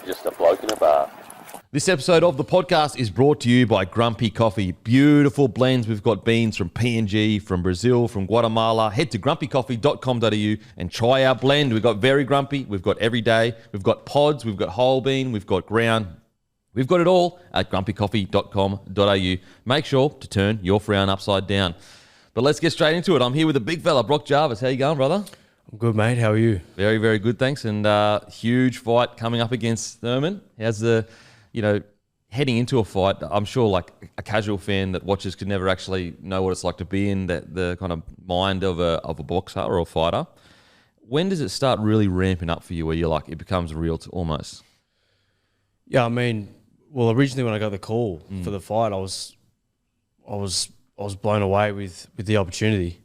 just a bloke in a bar. This episode of the podcast is brought to you by Grumpy Coffee. Beautiful blends. We've got beans from PNG, from Brazil, from Guatemala. Head to grumpycoffee.com.au and try our blend. We've got very grumpy. We've got everyday. We've got pods. We've got whole bean. We've got ground. We've got it all at grumpycoffee.com.au. Make sure to turn your frown upside down. But let's get straight into it. I'm here with a big fella, Brock Jarvis. How you going, brother? I'm good, mate. How are you? Very, very good, thanks. And huge fight coming up against Thurman. How's the... heading into a fight, I'm sure like a casual fan that watches could never actually know what it's like to be in the kind of mind of a boxer or a fighter. When does it start really ramping up for you where you're like, it becomes real to almost? Yeah, I mean, well, originally when I got the call for the fight, I was blown away with the opportunity.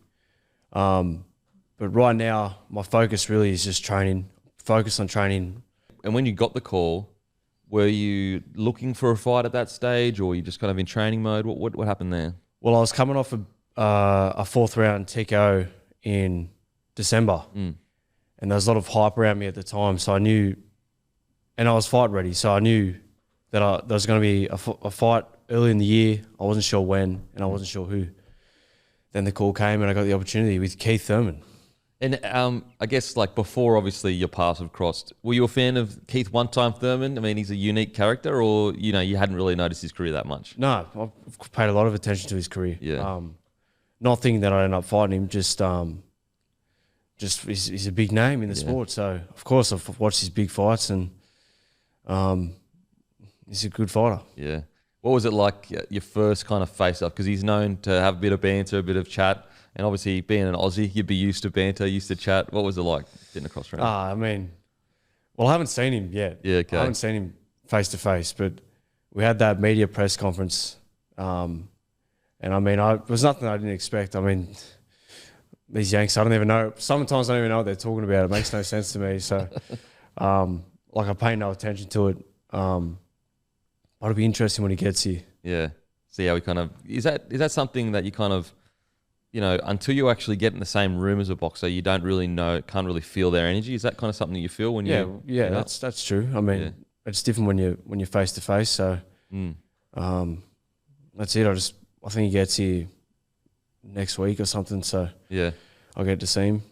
But right now, my focus really is just training, focus on training. And when you got the call, were you looking for a fight at that stage, or were you just kind of in training mode? What happened there? Well, I was coming off a fourth round TKO in December, and there was a lot of hype around me at the time. So I knew, and I was fight ready. So I knew that there was going to be a fight early in the year. I wasn't sure when, and I wasn't sure who. Then the call came, and I got the opportunity with Keith Thurman. And I guess like before, obviously your paths have crossed. Were you a fan of Keith one-time Thurman? I mean, he's a unique character, or you hadn't really noticed his career that much? No, I've paid a lot of attention to his career. Yeah. Not thinking that I'd end up fighting him, just he's a big name in the sport. So of course I've watched his big fights, and he's a good fighter. Yeah. What was it like your first kind of face-up? Because he's known to have a bit of banter, a bit of chat. And obviously, being an Aussie, you'd be used to banter, used to chat. What was it like getting across from him? I mean, well, I haven't seen him yet. Yeah, okay. I haven't seen him face to face, but we had that media press conference, and I mean, it was nothing I didn't expect. I mean, these Yanks, I don't even know. Sometimes I don't even know what they're talking about. It makes no sense to me. So, like, I pay no attention to it. But it'll be interesting when he gets here. Yeah. See how he kind of is that something that you kind of, until you actually get in the same room as a boxer, you don't really know, can't really feel their energy. Is that kind of something that you feel when you? Yeah, that's true. I mean, it's different when you're face to face. So, that's it. I think he gets here next week or something. So yeah, I'll get to see him.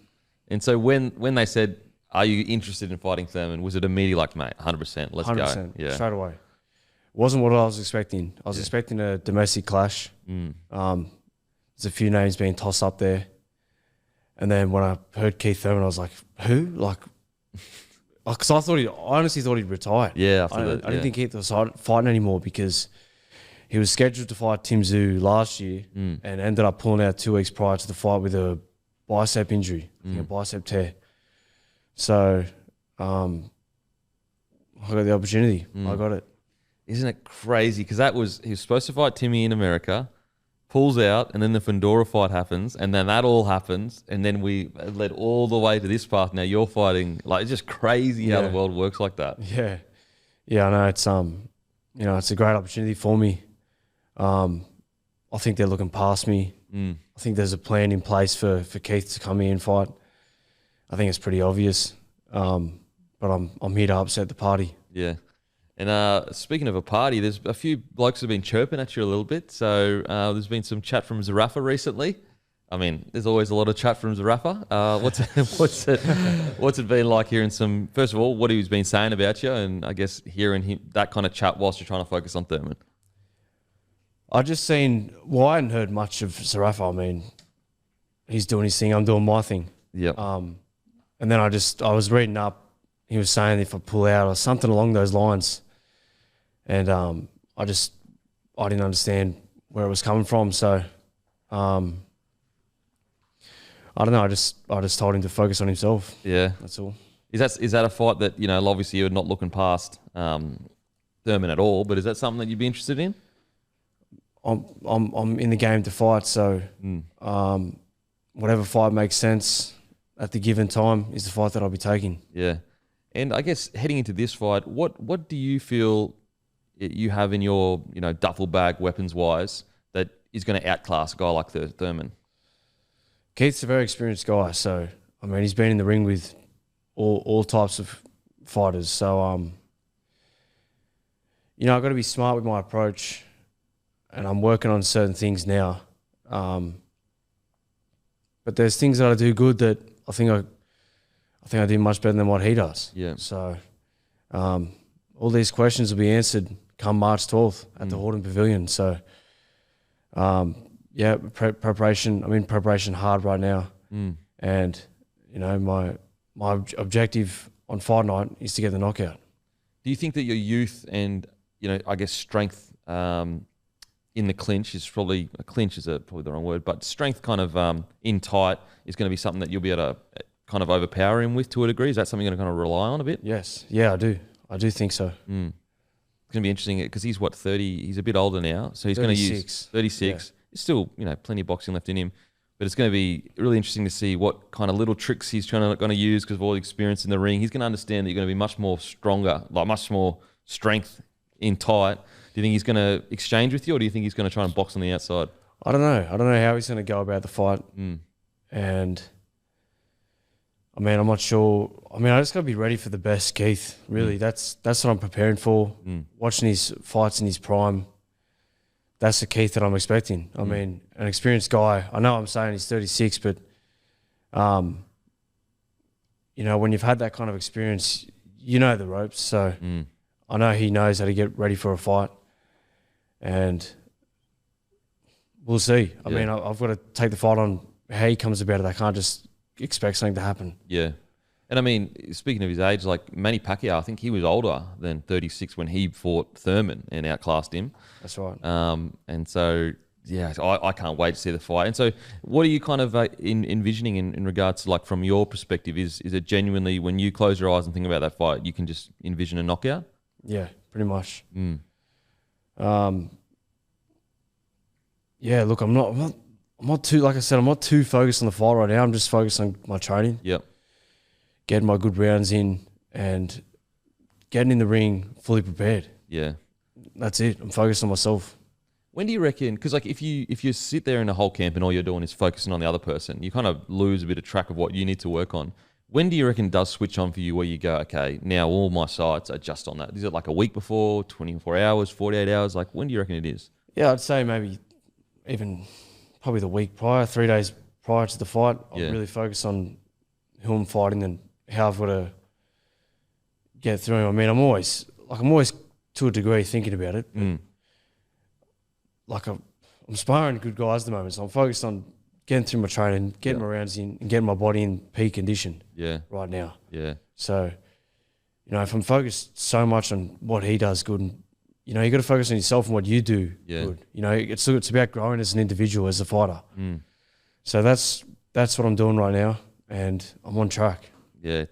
And so when they said, "Are you interested in fighting Thurman?" was it immediately like, "Mate, 100%, let's 100%, go"? Yeah, straight away. Wasn't what I was expecting. I was expecting a domestic clash. There's a few names being tossed up there. And then when I heard Keith Thurman, I was like, who? Like, because I honestly thought he'd retired. Yeah, I didn't think Keith was fighting anymore, because he was scheduled to fight Tim Tszyu last year and ended up pulling out 2 weeks prior to the fight with a bicep injury, a bicep tear. So I got the opportunity. I got it. Isn't it crazy? Because he was supposed to fight Timmy in America, pulls out, and then the Fundora fight happens, and then that all happens, and then we led all the way to this path. Now you're fighting. Like, it's just crazy how the world works like that. Yeah. I know it's it's a great opportunity for me. I think they're looking past me. I think there's a plan in place for Keith to come here and fight. I think it's pretty obvious. But I'm here to upset the party. Yeah. And speaking of a party, there's a few blokes who have been chirping at you a little bit. So there's been some chat from Zarafa recently. I mean, there's always a lot of chat from Zarafa. What's it been like hearing some? First of all, what he's been saying about you, and I guess hearing that kind of chat whilst you're trying to focus on Thurman. I hadn't heard much of Zarafa. I mean, he's doing his thing, I'm doing my thing. Yeah. And then I was reading up. He was saying if I pull out or something along those lines. And I didn't understand where it was coming from. So I don't know. I just told him to focus on himself. Yeah, that's all. Is that a fight that obviously you're not looking past Thurman at all? But is that something that you'd be interested in? I'm in the game to fight. So whatever fight makes sense at the given time is the fight that I'll be taking. Yeah, and I guess heading into this fight, what do you feel you have in your duffel bag weapons wise that is going to outclass a guy like Thurman? Keith's a very experienced guy, so I mean he's been in the ring with all types of fighters. So I've got to be smart with my approach, and I'm working on certain things now. But there's things that I do good that I think I do much better than what he does. Yeah. So all these questions will be answered come March 12th at the Hordern Pavilion. So preparation. I'm in preparation hard right now, and my objective on fight night is to get the knockout. Do you think that your youth and I guess strength in the clinch is probably probably the wrong word, but strength kind of in tight is going to be something that you'll be able to kind of overpower him with to a degree? Is that something you're going to kind of rely on a bit? Yes. Yeah, I do. I do think so. It's going to be interesting because he's 30. He's a bit older now, so he's going to use 36. Yeah. There's still plenty of boxing left in him, but it's going to be really interesting to see what kind of little tricks he's going to use because of all the experience in the ring. He's going to understand that you're going to be much more stronger, like much more strength in tight. Do you think he's going to exchange with you, or do you think he's going to try and box on the outside? I don't know. I don't know how he's going to go about the fight. And I'm not sure. I just got to be ready for the best Keith. Really, that's what I'm preparing for. Watching his fights in his prime, that's the Keith that I'm expecting. An experienced guy. I know I'm saying he's 36, but when you've had that kind of experience, you know the ropes. So I know he knows how to get ready for a fight, and we'll see. I've got to take the fight on how he comes about it. I can't just expect something to happen. Yeah. And speaking of his age, like Manny Pacquiao, I think he was older than 36 when he fought Thurman and outclassed him. That's right. And so, yeah, I can't wait to see the fight. And so what are you kind of envisioning in regards to, like, from your perspective? Is it genuinely, when you close your eyes and think about that fight, you can just envision a knockout? Yeah, pretty much. Yeah, look, I'm not too, like I said, I'm not too focused on the fight right now. I'm just focused on my training. Yep. Getting my good rounds in and getting in the ring fully prepared. Yeah. That's it. I'm focused on myself. When do you reckon, because like if you sit there in a whole camp and all you're doing is focusing on the other person, you kind of lose a bit of track of what you need to work on. When do you reckon it does switch on for you where you go, okay, now all my sights are just on that? Is it like a week before, 24 hours, 48 hours? Like, when do you reckon it is? Yeah, I'd say maybe even probably the week prior, 3 days prior to the fight. I'll really focus on who I'm fighting and how I've got to get through him. I'm always to a degree thinking about it. Like I'm sparring good guys at the moment, so I'm focused on getting through my training, getting my rounds in, and getting my body in peak condition. Yeah. Right now. Yeah. So, if I'm focused so much on what he does good, and you got to focus on yourself and what you do good. It's about growing as an individual, as a fighter. So that's what I'm doing right now, and I'm on track. Yeah,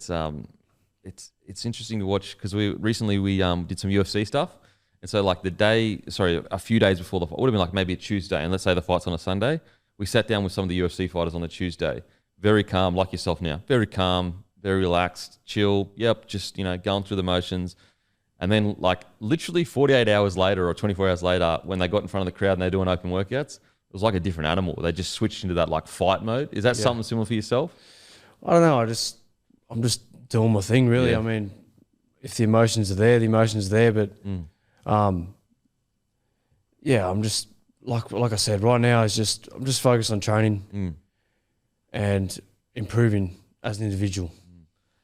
it's interesting to watch because we recently did some UFC stuff, and so like a few days before the fight, it would have been like maybe a Tuesday, and let's say the fight's on a Sunday. We sat down with some of the UFC fighters on the Tuesday, very calm, like yourself now, very calm, very relaxed, chill. Yep, just going through the motions, and then like literally 48 hours later or 24 hours later, when they got in front of the crowd and they're doing open workouts, it was like a different animal. They just switched into that like fight mode. Is that something similar for yourself? I don't know. I'm just doing my thing, really. Yeah. If the emotions are there, the emotions are there. But, I'm just, like I said, right now I'm just focused on training and improving as an individual.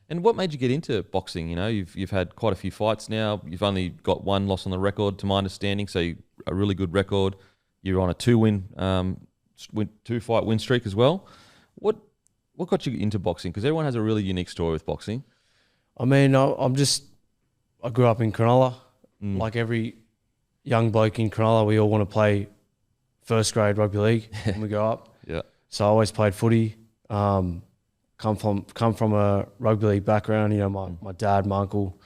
And what made you get into boxing? You've had quite a few fights now. You've only got one loss on the record, to my understanding, so a really good record. You're on a 2-fight win streak as well. What got you into boxing? Because everyone has a really unique story with boxing. I grew up in Cronulla. Like every young bloke in Cronulla, we all want to play first grade rugby league when we grow up. Yeah. So I always played footy. Come from a rugby league background. My dad, my uncle,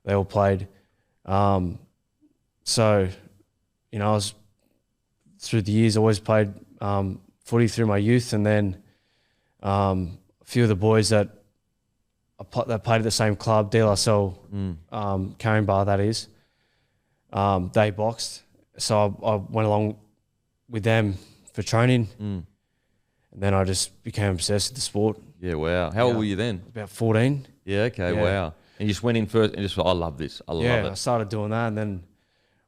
they all played. So I was through the years always played footy through my youth, and then a few of the boys that played at the same club, De La Salle, Carrying Bar, that is, they boxed. So I went along with them for training, and then I just became obsessed with the sport. Yeah, wow. How old were you then? About 14. Yeah, okay, wow. And you just went in first and just thought, I love this. I love it. I started doing that, and then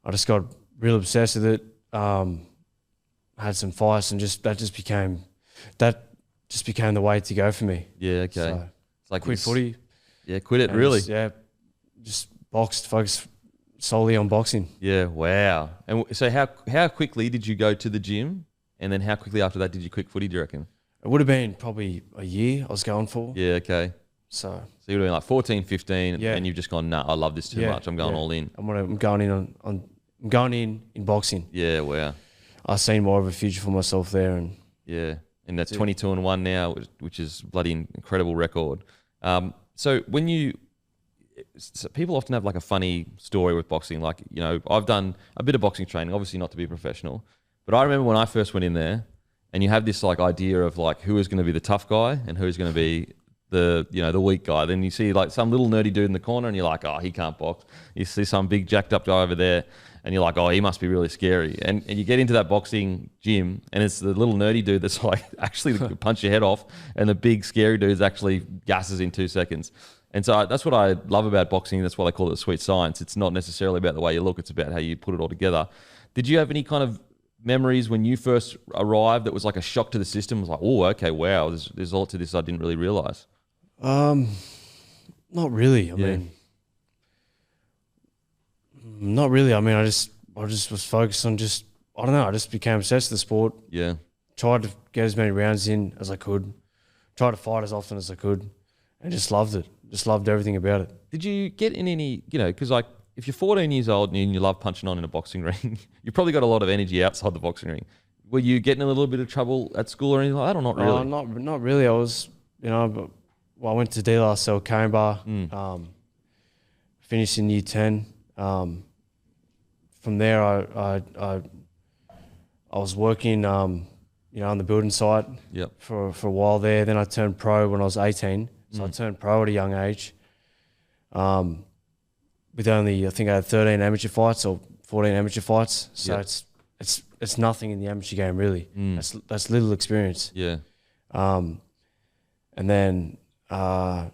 I just got real obsessed with it. Had some fights, and that just became the way to go for me. Yeah, okay. So, It's like quit footy. Yeah, quit it, really. Just boxed, focused solely on boxing. Yeah, wow. And so how quickly did you go to the gym? And then how quickly after that did you quit footy, do you reckon? It would have been probably a year I was going for. Yeah, okay. So you would have been like 14, 15, Yeah. and you've just gone, nah, I love this too much. I'm going all in. I'm going in I'm going in boxing. Yeah, wow. I've seen more of a future for myself there, and Yeah, and that's 22-1 now, which is bloody incredible record. So people often have like a funny story with boxing. Like, you know, I've done a bit of boxing training, obviously not to be professional, but I remember when I first went in there, and you have this like idea of like who is going to be the tough guy and who's going to be the weak guy. Then you see like some little nerdy dude in the corner, and you're like, oh, he can't box. You see some big jacked up guy over there, and you're like, oh, he must be really scary. And you get into that boxing gym, and it's the little nerdy dude that's like actually punch your head off, and the big scary dude's actually gasses in 2 seconds. And so that's what I love about boxing. That's why they call it sweet science. It's not necessarily about the way you look. It's about how you put it all together. Did you have any kind of memories when you first arrived that was like a shock to the system? It was like, oh, okay, wow, there's a lot to this I didn't really realize. Not really. I mean, not really. I mean, I just was focused on I don't know. I just became obsessed with the sport. Yeah. Tried to get as many rounds in as I could. Tried to fight as often as I could, and just loved it. Just loved everything about it. Did you get in any, because like if you're 14 years old and you love punching on in a boxing ring, you've probably got a lot of energy outside the boxing ring. Were you getting a little bit of trouble at school or anything like that, or not really? Not really. I was, I went to De La Salle Canberra, finished in year 10. From there, I was working, on the building site for a while there. Then I turned pro when I was 18. So I turned pro at a young age. With only, I think I had 13 amateur fights or 14 amateur fights. So it's nothing in the amateur game really. That's little experience. Yeah. And then from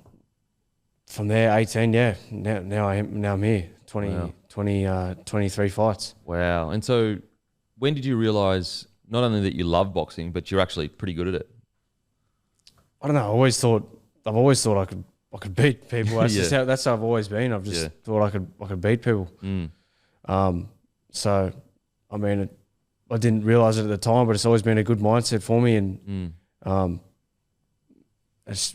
there, 18, now I'm here. 23 fights. Wow. And so when did you realize not only that you love boxing, but you're actually pretty good at it? I don't know. I've always thought I could beat people. That's how I've always been. I've just thought I could beat people. So I mean, I didn't realize it at the time, but it's always been a good mindset for me, and it's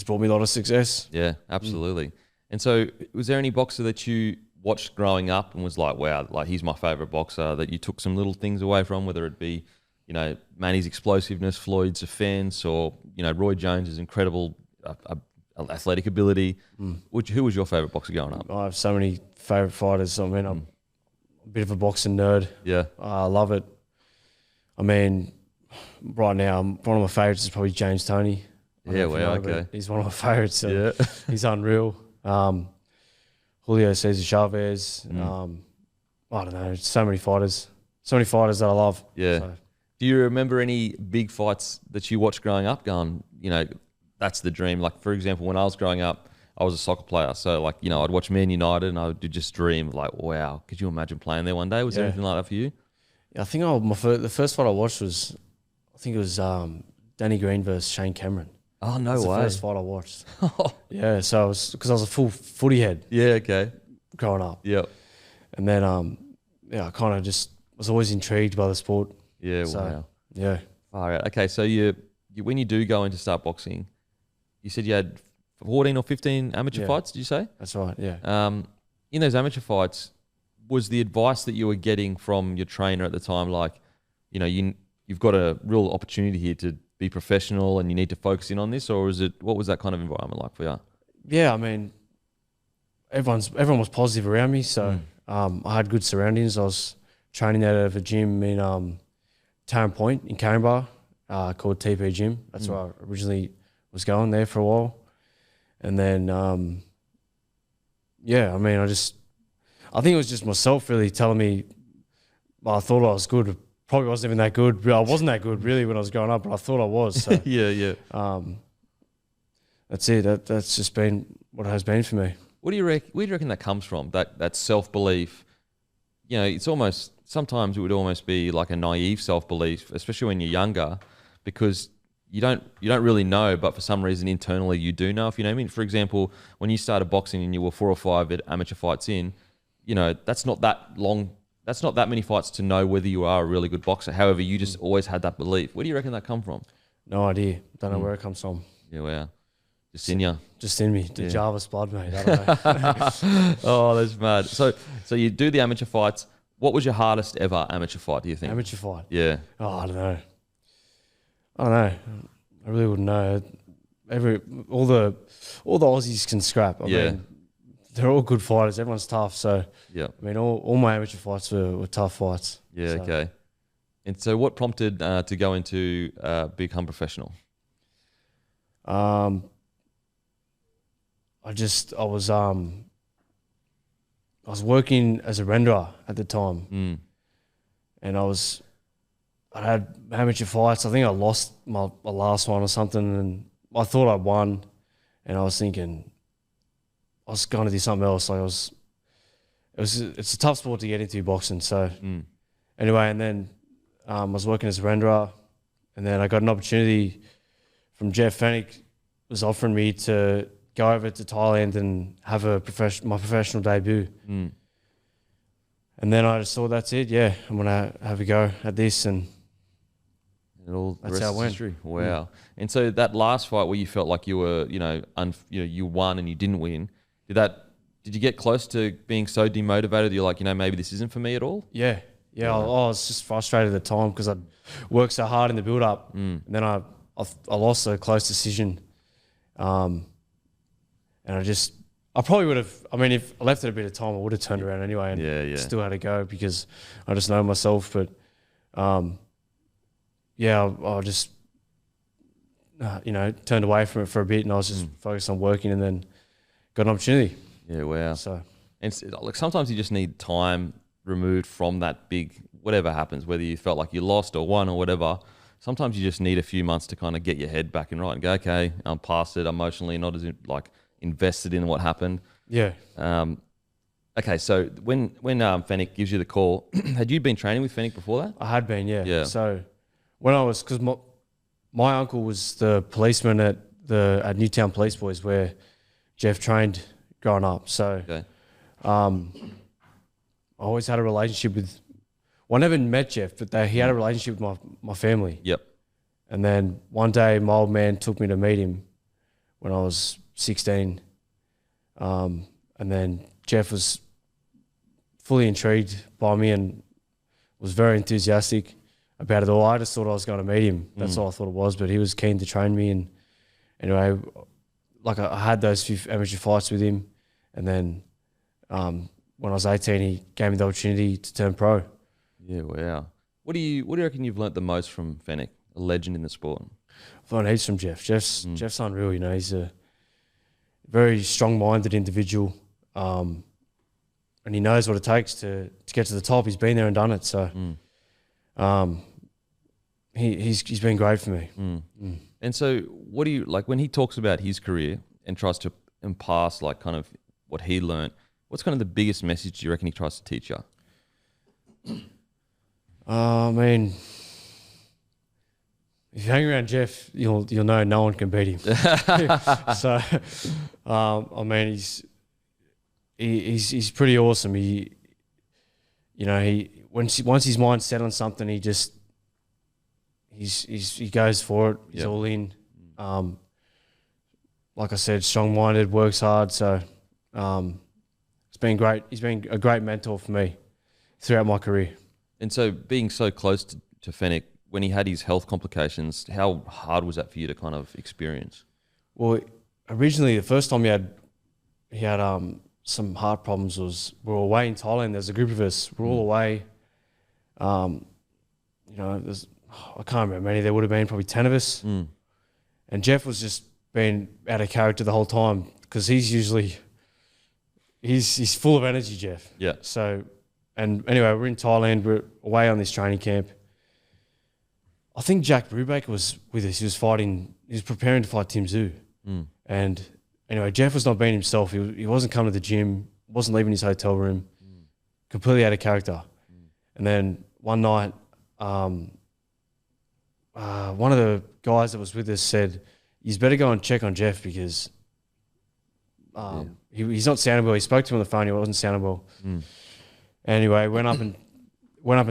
brought me a lot of success. Yeah, absolutely. And so, was there any boxer that you watched growing up and was like, wow, like he's my favorite boxer, that you took some little things away from, whether it be, Manny's explosiveness, Floyd's offense, or, Roy Jones's incredible athletic ability? Who was your favorite boxer growing up? I have so many favorite fighters. I mean, I'm a bit of a boxing nerd. Yeah. I love it. I mean, right now, one of my favorites is probably James Toney. Yeah, wow, okay. He's one of my favorites. So he's unreal. Julio Cesar Chavez. I don't know, so many fighters that I love. Yeah. So. Do you remember any big fights that you watched growing up going, that's the dream? Like, for example, when I was growing up, I was a soccer player. So, like, I'd watch Man United and I would just dream of like, wow, could you imagine playing there one day? Was there anything like that for you? Yeah, I think the first fight I watched was, Danny Green versus Shane Cameron. Oh, no way. The first fight I watched. Yeah, so because I was a full footy head. Yeah, okay. Growing up. Yep. And then, I kind of just was always intrigued by the sport. Yeah, so, wow. Yeah. All right. Okay, so you when you do go in to start boxing, you said you had 14 or 15 amateur fights, did you say? That's right, yeah. In those amateur fights, was the advice that you were getting from your trainer at the time like, you've got a real opportunity here to be professional and you need to focus in on this, or what was that kind of environment like for you? Yeah, I mean, everyone was positive around me, so I had good surroundings. I was training out of a gym in Tarrant Point in Canberra called TP Gym. That's where I originally was going there for a while. And then, I mean, I think it was just myself really telling me, I thought I was good. Probably wasn't even that good. I wasn't that good really when I was growing up, but I thought I was. So, yeah. That's it. That's just been what it has been for me. Where do you reckon that comes from? That self-belief, you know, it's almost, sometimes it would almost be like a naive self-belief, especially when you're younger, because you don't really know, but for some reason internally you do know, if you know what I mean. For example, when you started boxing and you were 4 or 5 amateur fights in, you know, that's not that long, that's not that many fights to know whether you are a really good boxer. However, you just always had that belief. Where do you reckon that come from? No idea. Don't know where it comes from. Yeah, wow. Just in you. Just in me. The Jarvis blood, mate. I don't know. Oh, that's mad. So you do the amateur fights. What was your hardest ever amateur fight, do you think? Amateur fight? Yeah. Oh, I don't know. I really wouldn't know. All the Aussies can scrap. I mean, they're all good fighters. Everyone's tough. So yeah. I mean, all my amateur fights were tough fights. Yeah. So. Okay. And so, what prompted to go into become professional? I was working as a renderer at the time, and I had amateur fights. I think I lost my last one or something, and I thought I won, and I was thinking I was going to do something else. Like it's a tough sport to get into, boxing. So anyway, and then I was working as a renderer, and then I got an opportunity from Jeff Fenech, was offering me to go over to Thailand and have my professional debut. And then I just thought, that's it. Yeah, I'm gonna have a go at this, and that's how it went. History. Wow. And so that last fight where you felt like you were, you won and you didn't win, did you get close to being so demotivated? You're like, maybe this isn't for me at all. Yeah. I was just frustrated at the time because I'd worked so hard in the build up, and then I lost a close decision, and I probably would have. I mean, if I left it a bit of time, I would have turned around anyway and still had to go because I just know myself. But I just turned away from it for a bit, and I was just focused on working, and then got an opportunity. Yeah, wow. So, and like sometimes you just need time removed from that big whatever happens, whether you felt like you lost or won or whatever. Sometimes you just need a few months to kind of get your head back and right and go, okay, I'm past it emotionally, not as invested in what happened. Yeah. Okay, so when Fenech gives you the call, had you been training with Fenech before that? I had been, yeah. Yeah. So when I was, because my uncle was the policeman at Newtown Police Boys where Jeff trained growing up. So okay. I always had a relationship with. Well, I never met Jeff, but he had a relationship with my family. Yep. And then one day, my old man took me to meet him when I was 16. And then Jeff was fully intrigued by me and was very enthusiastic about it all. I just thought I was going to meet him. That's all I thought it was. But he was keen to train me. And anyway, I had those few amateur fights with him. And then when I was 18, he gave me the opportunity to turn pro. Yeah, wow. What do you reckon you've learnt the most from Fenech, a legend in the sport? I've learned heaps from Jeff. Jeff's unreal, he's a very strong-minded individual, and he knows what it takes to get to the top. He's been there and done it, so he's been great for me. And so what do you, like when he talks about his career and tries to impart like kind of what he learnt, what's kind of the biggest message you reckon he tries to teach you? I mean, if you hang around Jeff, you'll know no one can beat him. So, I mean, he's pretty awesome. Once his mind's set on something, he goes for it. He's all in. Like I said, strong-minded, works hard. So, it's been great. He's been a great mentor for me throughout my career. And so being so close to Fenech, when he had his health complications, how hard was that for you to kind of experience? Well, originally the first time he had some heart problems was we were away in Thailand. There's a group of us. We're all away. I can't remember many. There would have been probably 10 of us. And Jeff was just being out of character the whole time because he's full of energy, Jeff. Yeah. So. And anyway, we're in Thailand. We're away on this training camp. I think Jack Brubaker was with us. He was preparing to fight Tim Tszyu. And anyway, Jeff was not being himself. He wasn't coming to the gym, wasn't leaving his hotel room. completely out of character. And then one night, one of the guys that was with us said, "You better go and check on Jeff because he's not sounding well." He spoke to him on the phone. He wasn't sounding well. Anyway, went up and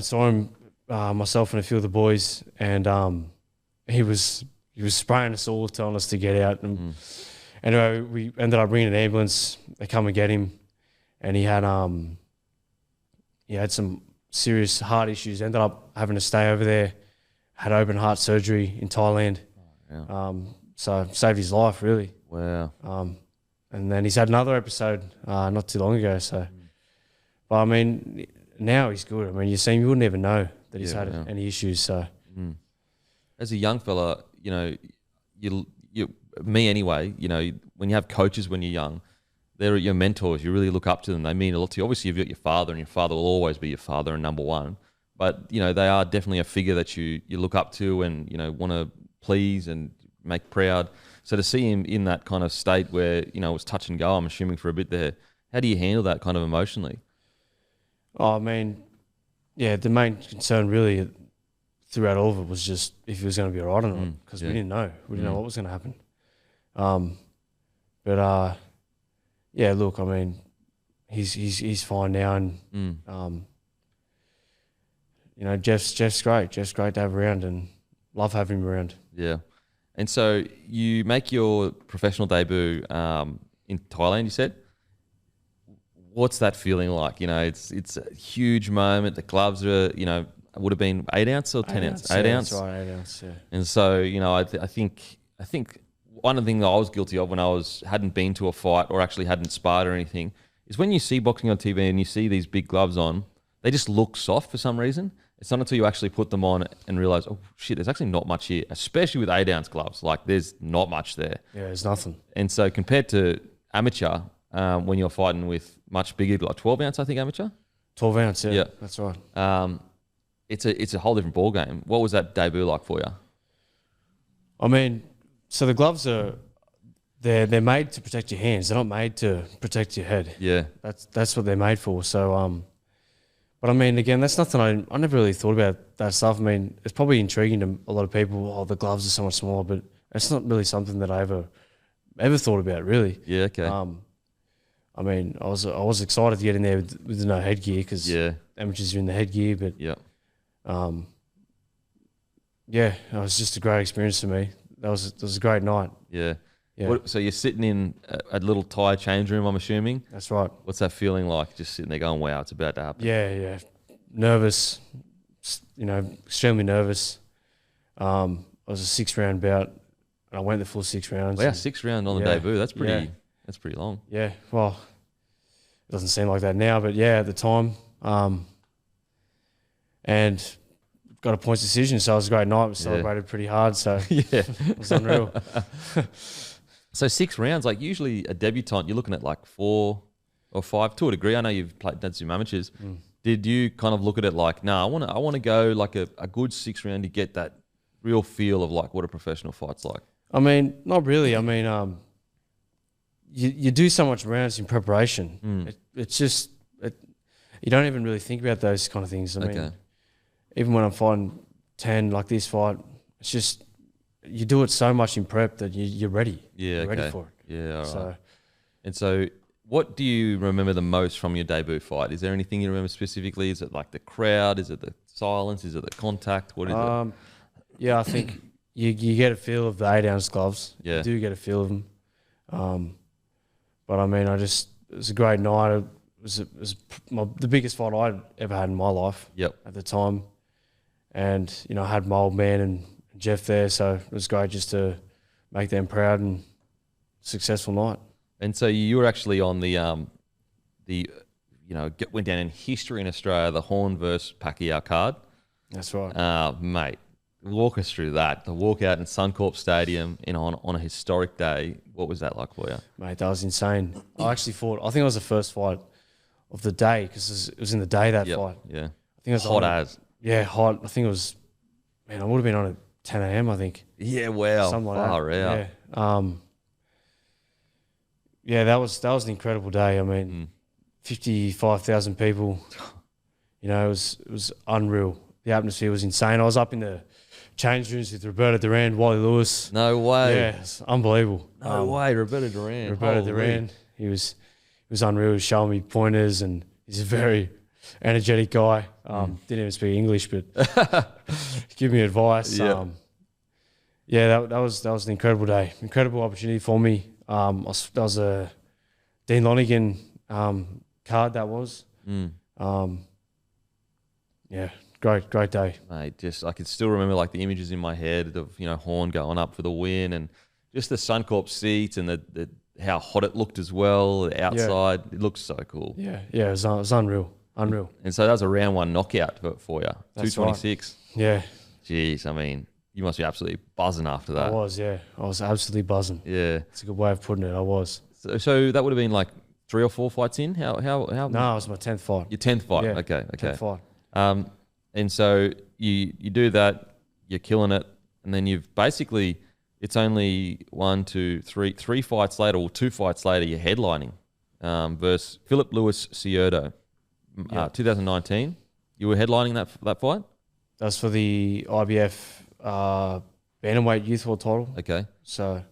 saw him, myself and a few of the boys, and he was spraying us all, telling us to get out. And anyway, we ended up bringing an ambulance. They come and get him, and he had some serious heart issues. Ended up having to stay over there. Had open heart surgery in Thailand. So saved his life, really. Wow. And then he's had another episode not too long ago. So, but I mean, now he's good. I mean, you wouldn't even know that he's had any issues. So, as a young fella, you know, me anyway, you know, when you have coaches when you're young, they're your mentors. You really look up to them. They mean a lot to you. Obviously, you've got your father, and your father will always be your father and number one. But, you know, they are definitely a figure that you look up to and, you know, want to please and make proud. So to see him in that kind of state where, you know, it was touch and go, I'm assuming, for a bit there, how do you handle that kind of emotionally? Oh, I mean, yeah, the main concern really throughout all of it was just if he was going to be all right or not, because we didn't know. We didn't know what was going to happen. Yeah, look, I mean, he's fine now, and you know, Jeff's great. Jeff's great to have around, and love having him around. Yeah. And so you make your professional debut in Thailand, you said. What's that feeling like? You know, it's a huge moment. The gloves are, you know, would have been 8 ounce or 10 ounce? 8 ounce. That's right, 8 ounce. Yeah. And so, you know, I think one of the things that I was guilty of when I hadn't been to a fight or actually hadn't sparred or anything is when you see boxing on TV and you see these big gloves on, they just look soft for some reason. It's not until you actually put them on and realize, oh shit, there's actually not much here, especially with 8 ounce gloves. Like, there's not much there. Yeah, there's nothing. And so compared to amateur, when you're fighting with much bigger, like 12 ounce, I think amateur. 12 ounce, yeah. That's right. It's a whole different ball game. What was that debut like for you? I mean, so the gloves they're made to protect your hands. They're not made to protect your head. Yeah, that's what they're made for. So but I mean, again, that's nothing I never really thought about that stuff. I mean, it's probably intriguing to a lot of people. Oh, the gloves are so much smaller, but it's not really something that I ever thought about, really. Yeah, okay. I mean, I was excited to get in there with no headgear because amateurs are in the headgear, but yeah, it was just a great experience for me. It was a great night. Yeah. So you're sitting in a little Thai change room, I'm assuming? That's right. What's that feeling like, just sitting there going, wow, it's about to happen? Yeah. Nervous, you know, extremely nervous. It was a 6-round bout, and I went the full 6 rounds. Wow, 6 round on the debut. That's pretty long. Yeah, well, it doesn't seem like that now, but yeah, at the time. And got a points decision, so it was a great night. We celebrated pretty hard, so it was unreal. So 6 rounds, like usually a debutant, you're looking at like 4 or 5 to a degree. I know you've done some amateurs. Did you kind of look at it like, I want to go like a good 6 round to get that real feel of like what a professional fight's like? I mean, not really. I mean, you do so much rounds in preparation. It's just you don't even really think about those kind of things. I mean, even when I'm fighting 10 like this fight, it's just you do it so much in prep that you're ready. Yeah, you're ready for it. Yeah, all right. And so what do you remember the most from your debut fight? Is there anything you remember specifically? Is it like the crowd? Is it the silence? Is it the contact? What is it? Yeah, I think you get a feel of the 8 ounce gloves. Yeah. You do get a feel of them. But I mean, it was a great night. It was the biggest fight I'd ever had in my life at the time. And, you know, I had my old man and Jeff there, so it was great just to make them proud and successful night. And so you were actually on the went down in history in Australia, the Horn versus Pacquiao card. That's right. Mate, walk us through that. The walkout in Suncorp Stadium on a historic day. What was that like for you? Mate, that was insane. I actually fought, I think it was the first fight of the day because it was in the day that fight. Yeah. I think it was hot as. Yeah, hot. I think it was, I would have been on at 10 a.m, I think. Yeah, wow. Something like that. Far out. Yeah. That was an incredible day. I mean, 55,000 people. You know, it was unreal. The atmosphere was insane. I was up in the change rooms with Roberto Duran, Wally Lewis. No way. Yeah, it's unbelievable. No way, Roberto Duran. Roberto Duran, he was unreal. He was showing me pointers, and he's a very energetic guy. Didn't even speak English, but give me advice. Yeah. That was an incredible day, incredible opportunity for me. That was a Dean Lonigan card. That was. Yeah, great day. Mate, just I can still remember like the images in my head of Horn going up for the win, and just the Suncorp seats and the how hot it looked as well. The outside, it looks so cool. Yeah, it was unreal. And so that was a round one knockout for you. That's 226. Right. Yeah. Jeez, I mean, you must be absolutely buzzing after that. I was absolutely buzzing. Yeah, it's a good way of putting it. I was. So that would have been like 3 or 4 fights in. How? No, it was my 10th fight. Your 10th fight. Yeah, Okay. 10th fight. And so you do that, you're killing it, and then you've basically, it's only 1, 2, 3 fights later, or 2 fights later, you're headlining versus Philip Lewis Cioto, 2019. You were headlining that fight? That's for the IBF bantamweight youth world title. Okay. So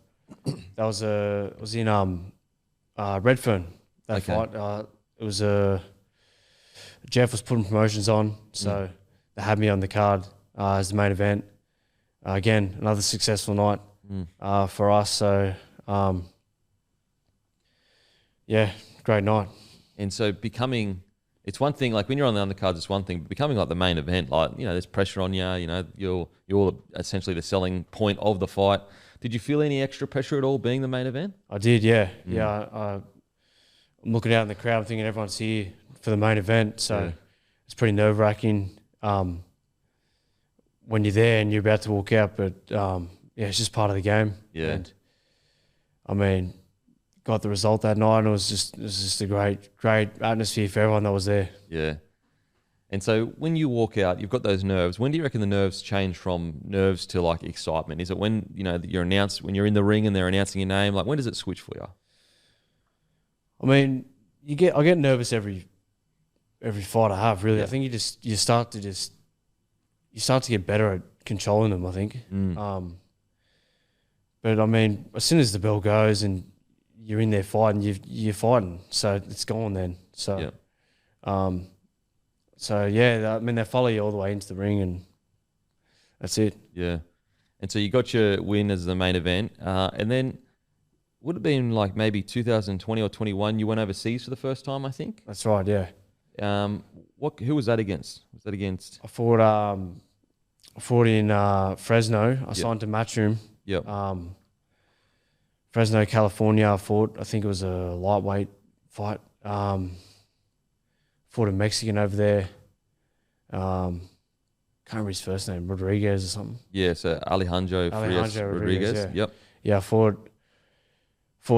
that was in Redfern. That fight. It was Jeff was putting promotions on, so they had me on the card as the main event. Again, another successful night for us. So, great night. And so it's one thing, like when you're on the undercards, it's one thing, but becoming like the main event, like, there's pressure on you, you're essentially the selling point of the fight. Did you feel any extra pressure at all being the main event? I did, yeah. I'm looking out in the crowd, I'm thinking everyone's here for the main event, so it's pretty nerve-wracking when you're there and you're about to walk out, but it's just part of the game. Yeah. And I mean, got the result that night, and it was just a great atmosphere for everyone that was there. Yeah. And so when you walk out, you've got those nerves. When do you reckon the nerves change from nerves to like excitement? Is it when when you're in the ring and they're announcing your name? Like, when does it switch for you? I mean, I get nervous every fight I have, really. Yeah. I think you start to get better at controlling them, I think. But I mean, as soon as the bell goes and you're in there fighting, you're fighting, so it's gone then. So, I mean, they follow you all the way into the ring, and that's it. Yeah. And so you got your win as the main event, and then would it have been like maybe 2020 or 21? You went overseas for the first time, I think. That's right. Yeah. Who was that against? Was that against? I fought in Fresno. I signed to Matchroom. Yep. Fresno, California. I think it was a lightweight fight. Fought a Mexican over there. Can't remember his first name, Rodriguez or something. Yeah, so Alejandro Frias Rodriguez. Yeah. Yeah, I fought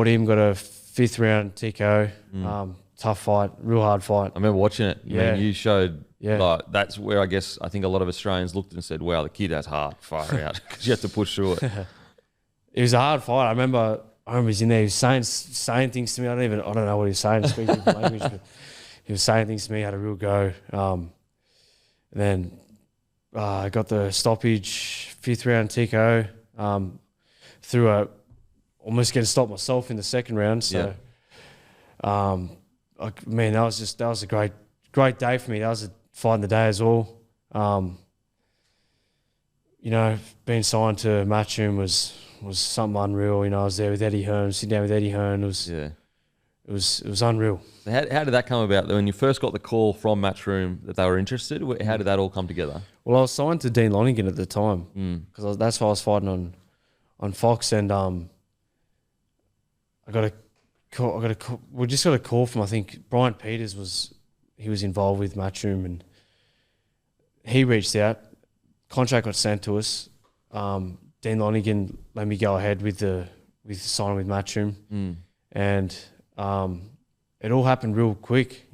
him, got a 5th round TKO. Tough fight, real hard fight. I remember watching it. Yeah. Man, you showed, like, that's where I think a lot of Australians looked and said, wow, the kid has heart, far out, because you have to push through it. It was a hard fight. I remember he's in there, he was saying things to me. I don't know what he was saying, speaking different language, but he was saying things to me, had a real go. And then I got the stoppage, 5th round TKO, almost getting stopped myself in the 2nd round. So, that was a great day for me. That was a fight in the day as well. Being signed to Matchroom was something unreal. I was there with Eddie Hearn, sitting down with Eddie Hearn. It was unreal. So how did that come about? When you first got the call from Matchroom that they were interested, how did that all come together? Well, I was signed to Dean Lonigan at the time because that's why I was fighting on Fox, and we just got a call from, I think, Brian Peters was involved with Matchroom, and he reached out. Contract got sent to us. Dean Lonigan let me go ahead with signing with Matchroom, and it all happened real quick.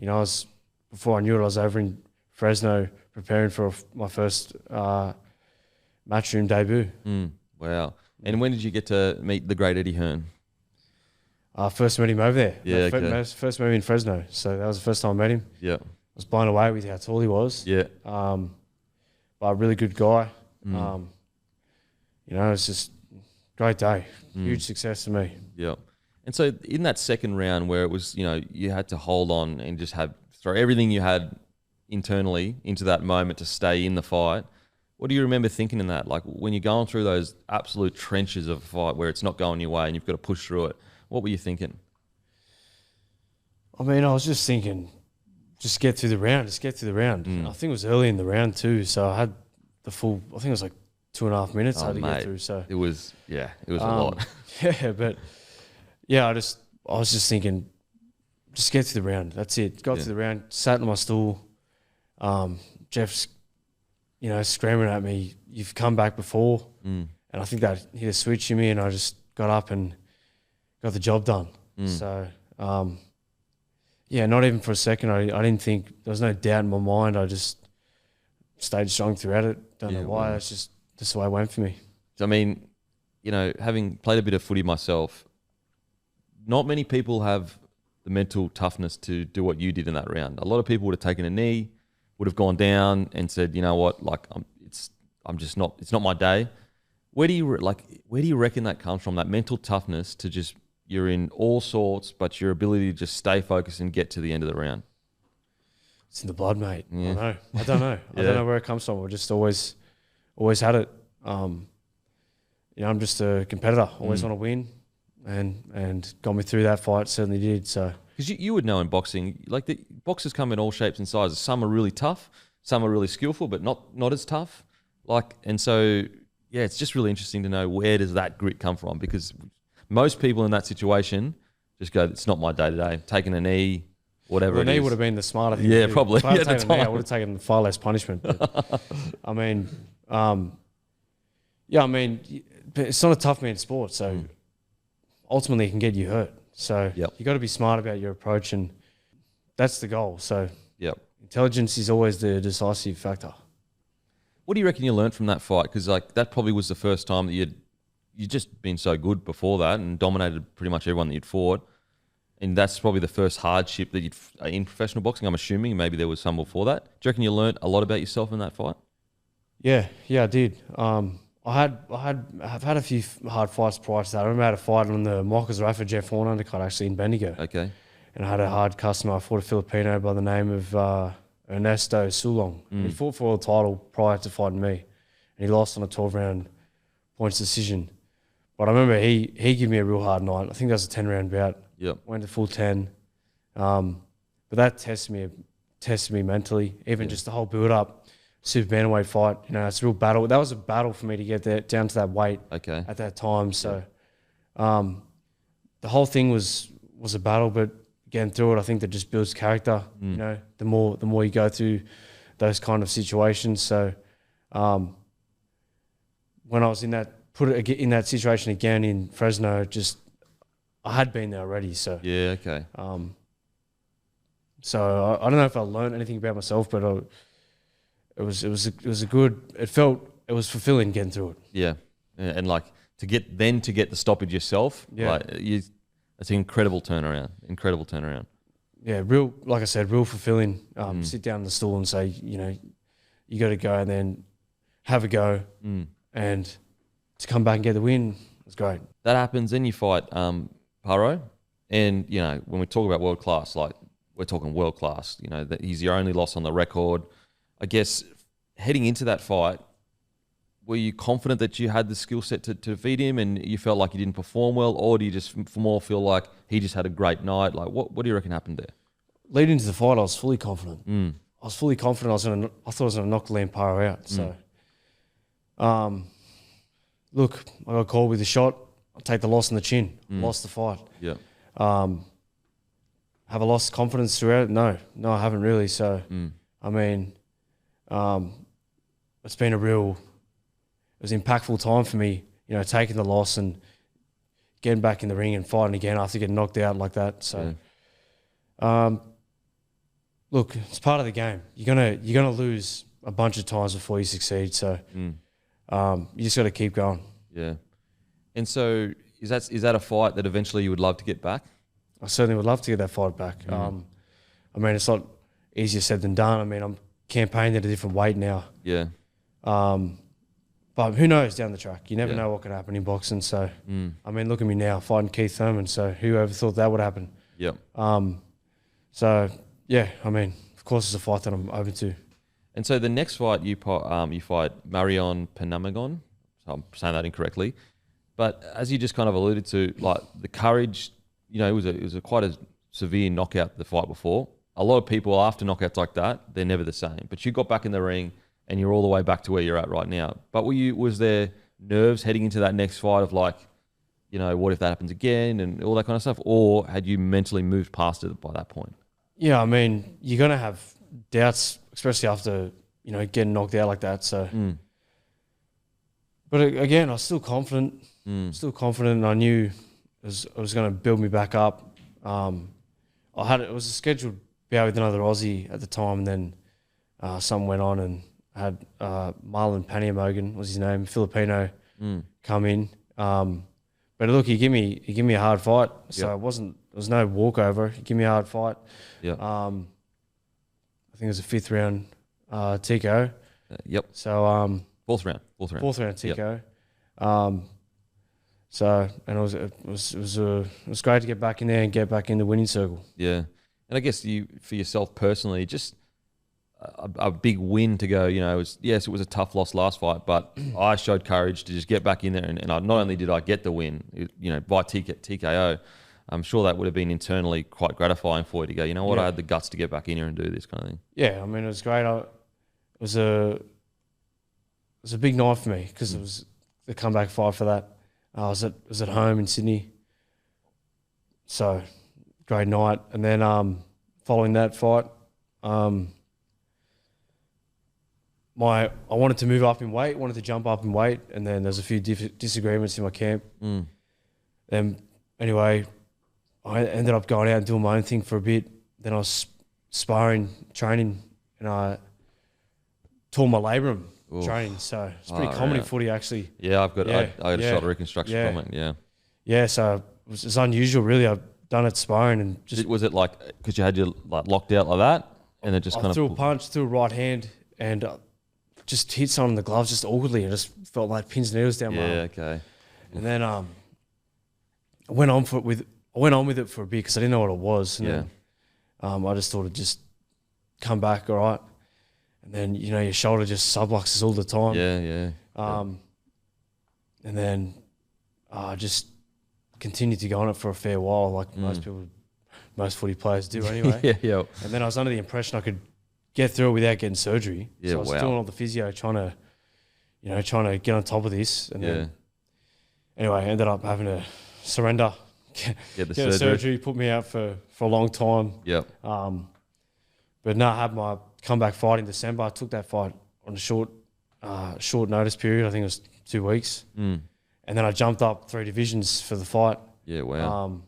Before I knew it, I was over in Fresno preparing for my first Matchroom debut. Wow! And when did you get to meet the great Eddie Hearn? First met him over there. Yeah, okay. First met him in Fresno. So that was the first time I met him. Yeah. I was blown away with how tall he was. Yeah. But a really good guy. It's just great day. Huge success for me. Yeah. And so in that second round where it was, you had to hold on and just throw everything you had internally into that moment to stay in the fight, what do you remember thinking in that? Like when you're going through those absolute trenches of a fight where it's not going your way and you've got to push through it, what were you thinking? I mean, I was just thinking, just get through the round. I think it was early in the round too, so I had I think it was like 2.5 minutes I had to get through. So it was a lot. Yeah, but yeah, I was just thinking, just get to the round. That's it. Got to the round, sat on my stool. Jeff's, screaming at me, "You've come back before," and I think that hit a switch in me, and I just got up and got the job done. So, not even for a second, I didn't think, there was no doubt in my mind. I just stayed strong throughout it. Don't know why. That's just the way it went for me. I mean, having played a bit of footy myself, not many people have the mental toughness to do what you did in that round. A lot of people would have taken a knee, would have gone down and said, you know what, like it's not my day. Where do you reckon that comes from? That mental toughness to just, you're in all sorts, but your ability to just stay focused and get to the end of the round. It's in the blood, mate. Yeah. I don't know. I don't know where it comes from. I just always had it. I'm just a competitor. Always want to win. And got me through that fight, certainly did. So, because you would know in boxing, like the boxers come in all shapes and sizes. Some are really tough, some are really skillful, but not as tough. And so it's just really interesting to know, where does that grit come from? Because most people in that situation just go, it's not my day today. Taking a knee, whatever. The knee would have been the smarter thing. Yeah, probably. If I had taken a knee, I would have taken far less punishment. But, I mean, but it's not a tough man's sport, so. Ultimately it can get you hurt. So you got to be smart about your approach, and that's the goal. So intelligence is always the decisive factor. What do you reckon you learned from that fight? Because that probably was the first time that you'd just been so good before that and dominated pretty much everyone that you'd fought. And that's probably the first hardship that you'd in professional boxing, I'm assuming. Maybe there was some before that. Do you reckon you learned a lot about yourself in that fight? Yeah, I did. I've had a few hard fights prior to that. I remember I had a fight on the Mockers Rafa Jeff Horn undercut actually in Bendigo. Okay. And I had a hard customer. I fought a Filipino by the name of Ernesto Sulong. He fought for the title prior to fighting me, and he lost on a 12-round points decision. But I remember he gave me a real hard night. I think that was a 10-round bout. Yep. Went to full 10. But that tested me mentally. Even just the whole build-up. Super bantamweight fight, it's a real battle. That was a battle for me to get down to that weight at that time. So the whole thing was a battle, but getting through it, I think that just builds character. The more you go through those kind of situations. So when I was in that situation again in Fresno, I had been there already. So so I don't know if I learned anything about myself, but it was fulfilling getting through it. Yeah. And to get the stoppage yourself, it's an incredible turnaround. Yeah, like I said, real fulfilling. Sit down on the stool and say, you got to go, and then have a go, and to come back and get the win was great. That happens, then you fight Paro, and when we talk about world class, we're talking world class. That he's your only loss on the record. I guess heading into that fight, were you confident that you had the skill set to defeat him, and you felt like you didn't perform well, or do you just more feel like he just had a great night? What do you reckon happened there? Leading into the fight, I was fully confident. I was fully confident I thought I was going to knock Liam Paro out. So, look, I got called with a shot. I'll take the loss on the chin. Lost the fight. Yeah. Have I lost confidence throughout? No, I haven't really. So, I mean, it's been it was an impactful time for me, taking the loss and getting back in the ring and fighting again after getting knocked out like that. So, look, it's part of the game. You're gonna lose a bunch of times before you succeed. So, you just got to keep going. Yeah. And so, Is that a fight that eventually you would love to get back? I certainly would love to get that fight back. I mean, it's not easier said than done. I mean, I'm campaigning at a different weight now. Yeah. But who knows down the track? You never know what can happen in boxing. So, I mean, look at me now fighting Keith Thurman. So who ever thought that would happen? Yep. So, yeah, I mean, of course it's a fight that I'm open to. And so the next fight you fight Marion Penamagon. So I'm saying that incorrectly. But as you just kind of alluded to, like the courage, you know, it was a quite a severe knockout the fight before. A lot of people after knockouts like that, they're never the same. But you got back in the ring and you're all the way back to where you're at right now. But was there nerves heading into that next fight of like, you know, what if that happens again and all that kind of stuff? Or had you mentally moved past it by that point? Yeah, I mean, you're going to have doubts, especially after, you know, getting knocked out like that. So, but again, I was still confident. And I knew it was going to build me back up. It was a scheduled bout with another Aussie at the time, and then something went on, and I had Marlon Paniamogan was his name, Filipino, come in. But look, he gave me a hard fight, so it was no walkover. He gave me a hard fight. Yeah. I think it was a 5th round TKO. Yep. So fourth round TKO. So, and it was great to get back in there and get back in the winning circle. Yeah, and I guess for yourself personally, just a big win to go. You know, it was a tough loss last fight, but I showed courage to just get back in there, and not only did I get the win, you know, by TKO, I'm sure that would have been internally quite gratifying for you to go, you know what, I had the guts to get back in here and do this kind of thing. Yeah, I mean, it was great. It was a big night for me because it was the comeback fight for that. I was at home in Sydney, so great night. And then following that fight, I wanted to move up in weight, wanted to jump up in weight, and then there's a few disagreements in my camp. And anyway, I ended up going out and doing my own thing for a bit. Then I was sparring, training, and I tore my labrum. Training, so it's pretty common in footy actually. Yeah, I had a shoulder reconstruction from it. Yeah, yeah. So it was unusual, really. I've done it sparring and just. Was it like because you had you like locked out like that, and then just kind of threw a punch, threw a right hand, and just hit someone in the gloves just awkwardly, and just felt like pins and needles down my arm. Yeah, okay. And then I went on with it for a bit because I didn't know what it was. And then, I just thought it'd just come back all right. And then, you know, your shoulder just subluxes all the time. Yeah. And then I just continued to go on it for a fair while, like most footy players do anyway. yeah. And then I was under the impression I could get through it without getting surgery. Yeah, so I was doing all the physio, trying to get on top of this. And then, anyway, I ended up having to surrender, get a surgery, put me out for a long time. Yep. But no, I had my comeback fight in December. I took that fight on a short notice period. I think it was 2 weeks. And then I jumped up 3 divisions for the fight. Yeah, wow.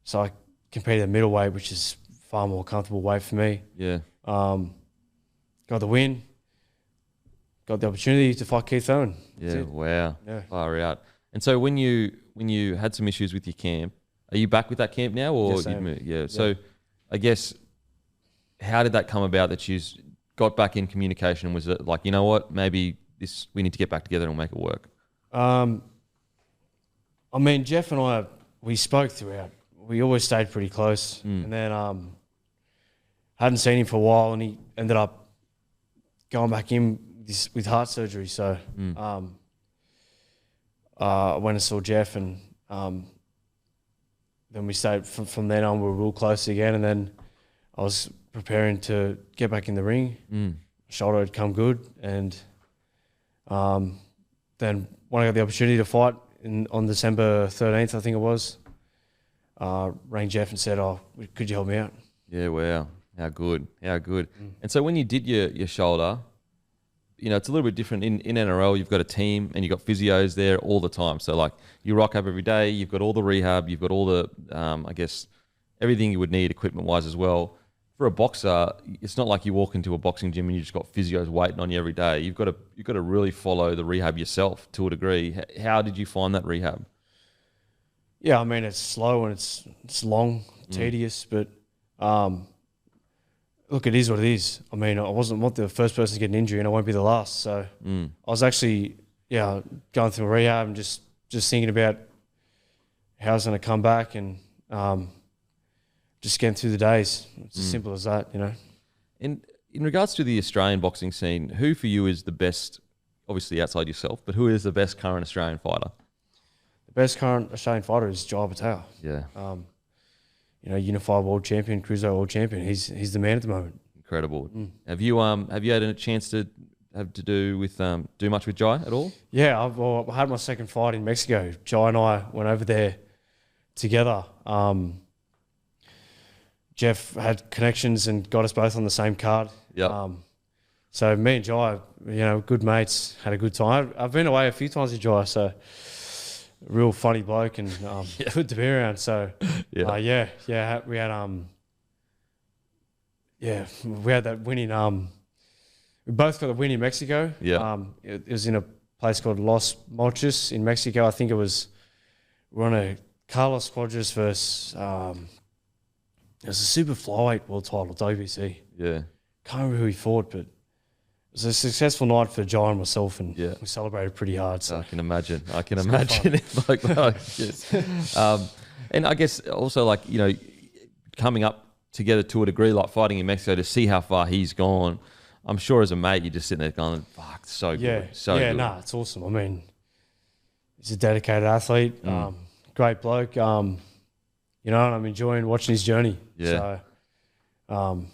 So I competed at middleweight, which is far more comfortable weight for me. Yeah. Got the win. Got the opportunity to fight Keith Thurman. Yeah, wow. Yeah. Far out. And so when you had some issues with your camp, are you back with that camp now, or yes, you'd moved? Yeah. So I guess, how did that come about that you got back in communication? Was it like, you know what, maybe we need to get back together and make it work? I mean, Jeff and I, we spoke throughout. We always stayed pretty close. And then hadn't seen him for a while, and he ended up going back in with heart surgery. So I went and saw Jeff, and then we stayed from then on. We were real close again, and then I was preparing to get back in the ring. Shoulder had come good, and then when I got the opportunity to fight on December 13th, I think it was, rang Jeff and said, "Oh, could you help me out?" Yeah, wow. How good. And so when you did your shoulder, you know, it's a little bit different. In NRL, you've got a team and you've got physios there all the time. So, like, you rock up every day, you've got all the rehab, you've got all the, I guess, everything you would need equipment-wise as well. For a boxer, it's not like you walk into a boxing gym and you just got physios waiting on you every day. You've got to really follow the rehab yourself to a degree. How did you find that rehab? Yeah, I mean, it's slow and it's long, tedious, but look, it is what it is. I mean, I wasn't the first person to get an injury, and I won't be the last. So I was actually, going through rehab and just thinking about how I was going to come back and just getting through the days. It's as simple as that, And in regards to the Australian boxing scene, who for you is the best, obviously outside yourself, but who is the best current Australian fighter? The best current Australian fighter is Jai Patel. Yeah. Unified world champion, cruiserweight world champion. He's the man at the moment. Incredible. Have you had a chance to do much with Jai at all? Yeah, I had my second fight in Mexico. Jai and I went over there together. Jeff had connections and got us both on the same card. Yeah. So me and Jai, good mates, had a good time. I've been away a few times with Jai, so real funny bloke and good to be around. So we had that win in we both got a win in Mexico. Yeah. It was in a place called Los Mochis in Mexico. I think we're on a Carlos Quadras versus it was a super flyweight world title, WBC. Yeah. Can't remember who he fought, but it was a successful night for Jai and myself, and we celebrated pretty hard. So I can imagine. It like yes. And I guess also coming up together to a degree, like fighting in Mexico, to see how far he's gone. I'm sure as a mate, you're just sitting there going, "Fuck, so good, so good." Yeah, it's awesome. I mean, he's a dedicated athlete, great bloke. And I'm enjoying watching his journey. Yeah. So,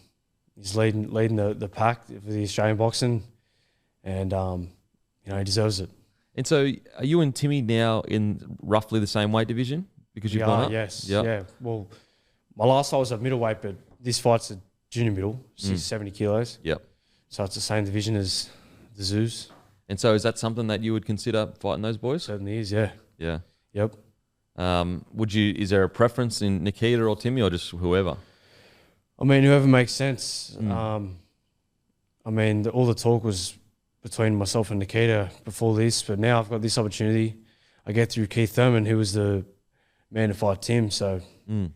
he's leading the pack for the Australian boxing, and he deserves it. And so, are you and Timmy now in roughly the same weight division because you've gone up? Yes. Yep. Yeah. Well, my last fight was at middleweight, but this fight's at junior middle, 70 kilos. Yep. So it's the same division as the Zoos. And so, is that something that you would consider fighting those boys? Certainly is. Yeah. Yeah. Yep. Is there a preference in Nikita or Timmy or just whoever? I mean, whoever makes sense. All the talk was between myself and Nikita before this, but now I've got this opportunity. I get through Keith Thurman, who was the man to fight Tim. So, maybe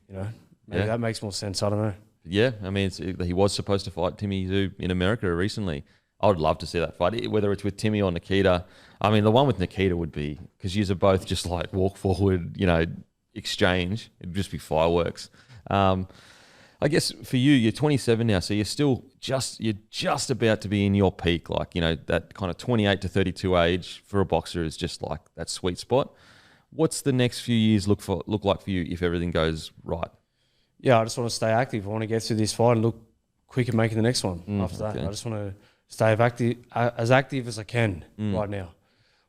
that makes more sense. I don't know. Yeah, I mean, he was supposed to fight Timmy Zoo in America recently. I would love to see that fight, whether it's with Timmy or Nikita. I mean, the one with Nikita would be, because you are both just like walk forward, exchange. It'd just be fireworks. I guess for you, you're 27 now, so you're just about to be in your peak. That kind of 28 to 32 age for a boxer is just like that sweet spot. What's the next few years look like for you if everything goes right? Yeah, I just want to stay active. I want to get through this fight and look quick at making the next one after that. I just want to stay as active as I can right now.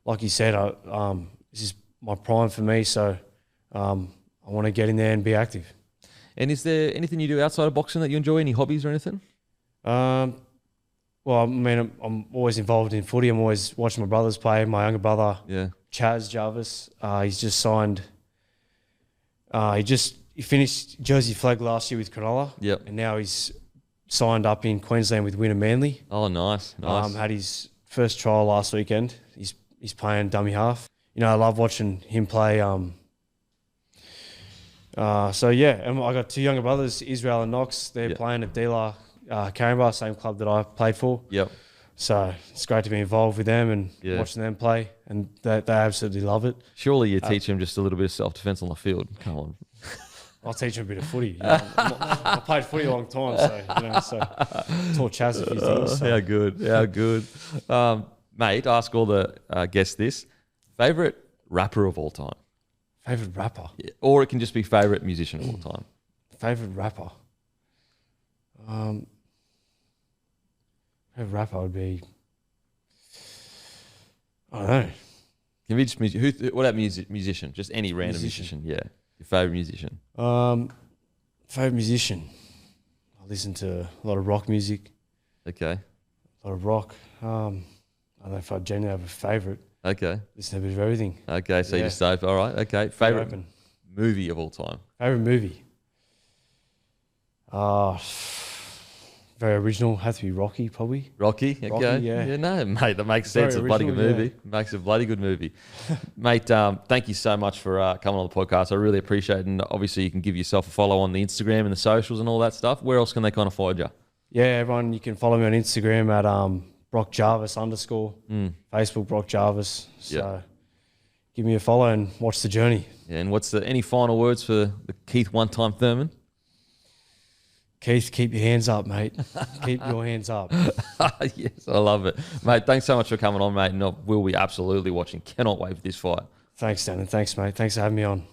Like you said, this is my prime for me, so I want to get in there and be active. And is there anything you do outside of boxing that you enjoy? Any hobbies or anything? Well, I mean, I'm always involved in footy. I'm always watching my brothers play. My younger brother, Chaz Jarvis, he's just signed. He finished Jersey Flag last year with Cronulla. Yep. And now he's signed up in Queensland with Winner Manly. Oh, nice. Had his first trial last weekend. He's playing dummy half. I love watching him play. And I got two younger brothers, Israel and Knox. They're playing at Dealer Caringbah, same club that I played for. Yep. So it's great to be involved with them and watching them play, and they absolutely love it. Surely you teach them just a little bit of self-defense on the field. Come on. I'll teach them a bit of footy. I played footy a long time, so taught Chaz a few things. So. How good. Mate, ask all the guests this. Favourite rapper of all time? Favourite rapper? Yeah. Or it can just be favourite musician of all time. Favourite rapper? Favourite rapper would be... I don't know. Can we just what about musician? Just any random musician. Yeah. Your favourite musician? Favourite musician? I listen to a lot of rock music. Okay. A lot of rock. I don't know if I genuinely have a favourite. Okay. Listen to a bit of everything. Okay, so you just say, all right, okay. Favourite movie of all time? Favourite movie? Very original. Had to be Rocky, probably. Rocky, okay. yeah. No, mate, that makes Very sense. It's a bloody good original, movie. Makes a bloody good movie. Mate, thank you so much for coming on the podcast. I really appreciate it. And obviously you can give yourself a follow on the Instagram and the socials and all that stuff. Where else can they kind of find you? Yeah, everyone, you can follow me on Instagram at Brock Jarvis _ Facebook Brock Jarvis. So give me a follow and watch the journey. Yeah, and any final words for the Keith one-time Thurman? Keith, keep your hands up, mate. Keep your hands up. Yes, I love it. Mate, thanks so much for coming on, mate. And we'll be absolutely watching. Cannot wait for this fight. Thanks, Dan, and thanks, mate. Thanks for having me on.